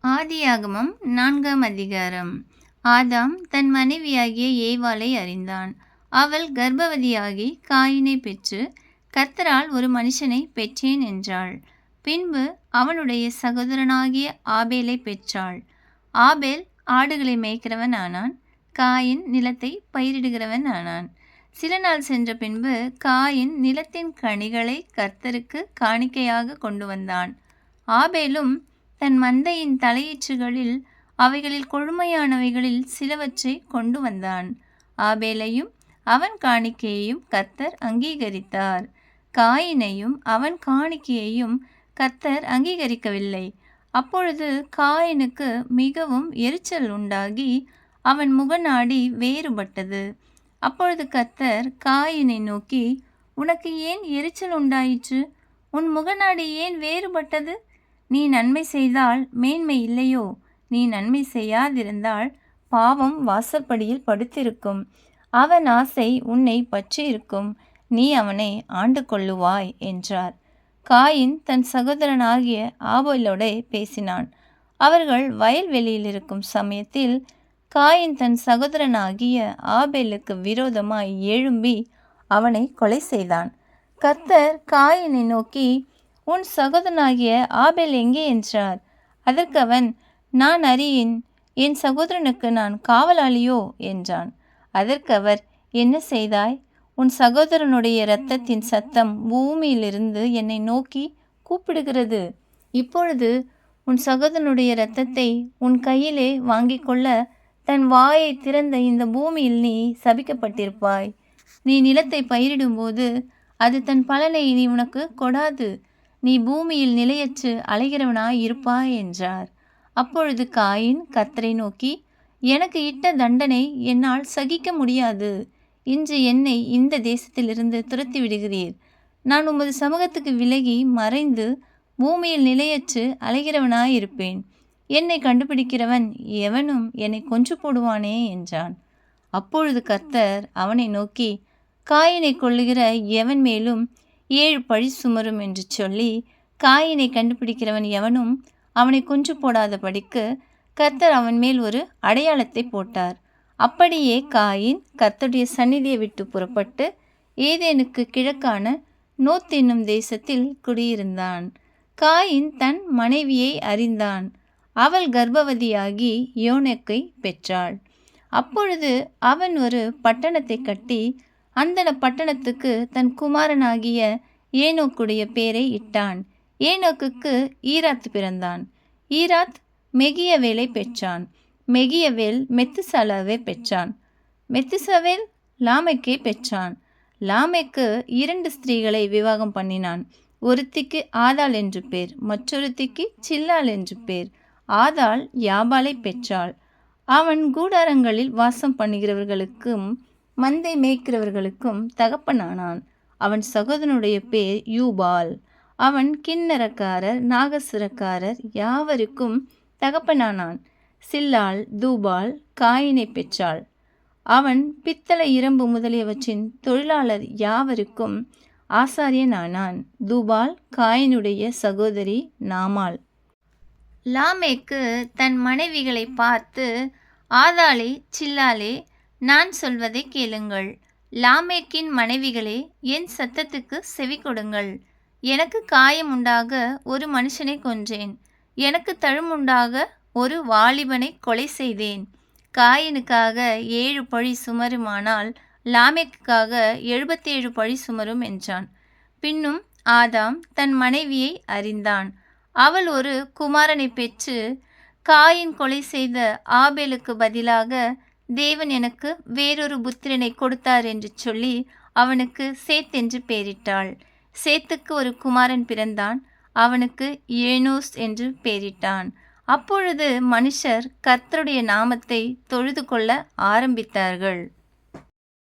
ஆதியாகமம் 4ஆம் அதிகாரம். ஆதாம் தன் மனைவியாகிய ஏவாளை அறிந்தான். அவள் கர்ப்பவதியாகி காயினை பெற்று, கர்த்தரால் ஒரு மனுஷனை பெற்றேன் என்றாள். பின்பு அவனுடைய சகோதரனாகிய ஆபேலை பெற்றாள். ஆபேல் ஆடுகளை மேய்க்கிறவன் ஆனான். காயின் நிலத்தை பயிரிடுகிறவன் ஆனான். சில நாள் சென்ற பின்பு காயின் நிலத்தின் கனிகளை கர்த்தருக்கு காணிக்கையாக கொண்டு வந்தான். ஆபேலும் தன் மந்தையின் தலையீற்றுகளில் அவைகளில் கொழுமையானவைகளில் சிலவற்றை கொண்டு வந்தான். ஆபேலையும் அவன் காணிக்கையையும் கர்த்தர் அங்கீகரித்தார். காயினையும் அவன் காணிக்கையையும் கர்த்தர் அங்கீகரிக்கவில்லை. அப்பொழுது காயினுக்கு மிகவும் எரிச்சல் உண்டாகி அவன் முகநாடி வேறுபட்டது. அப்பொழுது கர்த்தர் காயினை நோக்கி, உனக்கு ஏன் எரிச்சல் உண்டாயிற்று? உன் முகநாடி ஏன் வேறுபட்டது? நீ நன்மை செய்தால் மேன்மை இல்லையோ? நீ நன்மை செய்யாதிருந்தால் பாவம் வாசற்படியில் படுத்திருக்கும். அவன் ஆசை உன்னை பற்றியிருக்கும். நீ அவனை ஆண்டு கொள்ளுவாய் என்றார். காயின் தன் சகோதரனாகிய ஆபேலோடே பேசினான். அவர்கள் வயல்வெளியில் இருக்கும் சமயத்தில் காயின் தன் சகோதரனாகிய ஆபேலுக்கு விரோதமாய் எழும்பி அவனை கொலை செய்தான். கர்த்தர் காயினை நோக்கி, உன் சகோதரனாகிய ஆபேல் எங்கே என்றார். அதற்கு அவன், நான் அறியேன், என் சகோதரனுக்கு நான் காவலாளியோ என்றான். அதற்கு அவர், என்ன செய்தாய்? உன் சகோதரனுடைய இரத்தத்தின் சத்தம் பூமியிலிருந்து என்னை நோக்கி கூப்பிடுகிறது. இப்பொழுது உன் சகோதரனுடைய இரத்தத்தை உன் கையிலே வாங்கிக் கொள்ள தன் வாயை திறந்த இந்த பூமியில் நீ சபிக்கப்பட்டிருப்பாய். நீ நிலத்தை பயிரிடும்போது அது தன் பலனை நீ உனக்கு கொடாது. நீ பூமியில் நிலையற்று அலைகிறவனாய் இருப்பாய் என்றார். அப்பொழுது காயின் கர்த்தரை நோக்கி, எனக்கு இட்ட தண்டனை என்னால் சகிக்க முடியாது. இன்று என்னை இந்த தேசத்திலிருந்து துரத்தி விடுகிறீர். நான் உமது சமூகத்துக்கு விலகி மறைந்து பூமியில் நிலையற்று அலைகிறவனாயிருப்பேன். என்னை கண்டுபிடிக்கிறவன் எவனும் என்னை கொன்று போடுவானே என்றான். அப்பொழுது கர்த்தர் அவனை நோக்கி, காயினை கொல்லுகிற எவன் மேலும் 7 பழி சுமரும் என்று சொல்லி, காயினை கண்டுபிடிக்கிறவன் எவனும் அவனை கொன்று போடாதபடிக்கு கர்த்தர் அவன் மேல் ஒரு அடையாளத்தை போட்டார். அப்படியே காயின் கர்த்தருடைய சந்நிதியை விட்டு புறப்பட்டு ஏதேனுக்கு கிழக்கான நோத் என்னும் தேசத்தில் குடியிருந்தான். காயின் தன் மனைவியை அறிந்தான். அவள் கர்ப்பவதியாகி யோனேக்கை பெற்றாள். அப்பொழுது அவன் ஒரு பட்டணத்தை கட்டி அந்த பட்டணத்துக்கு தன் குமாரனாகிய ஏனோக்குடைய பேரை இட்டான். ஏனோக்குக்கு ஈராத் பிறந்தான். ஈராத் மெகியவேலை பெற்றான். மெகியவேல் மெத்துசலாவை பெற்றான். மெத்துசவேல் லாமெக்கை பெற்றான். லாமெக்கு 2 ஸ்திரீகளை விவாகம் பண்ணினான். ஒருத்திக்கு ஆதாள் என்று பேர், மற்றொருத்திக்கு சில்லாள் என்று பேர். ஆதாள் யாபாலை பெற்றாள். அவன் கூடாரங்களில் வாசம் பண்ணுகிறவர்களுக்கும் மந்தை மேய்க்கிறவர்களுக்கும் தகப்பனானான். அவன் சகோதரனுடைய பேர் யூபால். அவன் கிண்ணரக்காரர் நாகசுரக்காரர் யாவருக்கும் தகப்பனானான். சில்லாள் தூபால் காயினை பெற்றாள். அவன் பித்தளை இரும்பு முதலியவற்றின் தொழிலாளர் யாவருக்கும் ஆசாரியனானான். தூபால் காயினுடைய சகோதரி நாமாள். லாமேக்கு தன் மனைவிகளை பார்த்து, ஆதாளே சில்லாளே, நான் சொல்வதை கேளுங்கள். லாமேக்கின் மனைவிகளே, என் சத்தத்துக்கு செவி கொடுங்கள். எனக்கு காயம் உண்டாக ஒரு மனுஷனை கொன்றேன். எனக்கு தழும்புண்டாக ஒரு வாலிபனை கொலை செய்தேன். காயினுக்காக 7 பழி சுமருமானால் லாமேக்குக்காக 77 பழி சுமரும் என்றான். பின்னும் ஆதாம் தன் மனைவியை அறிந்தான். அவள் ஒரு குமாரனை பெற்று, காயின் கொலை செய்த ஆபேலுக்கு பதிலாக தேவன் எனக்கு வேறொரு புத்திரனை கொடுத்தார் என்று சொல்லி அவனுக்கு சேத் என்று பெயரிட்டாள். சேத்துக்கு ஒரு குமாரன் பிறந்தான். அவனுக்கு ஏனோஸ் என்று பெயரிட்டான். அப்பொழுது மனுஷர் கர்த்தருடைய நாமத்தை தொழுது கொள்ள ஆரம்பித்தார்கள்.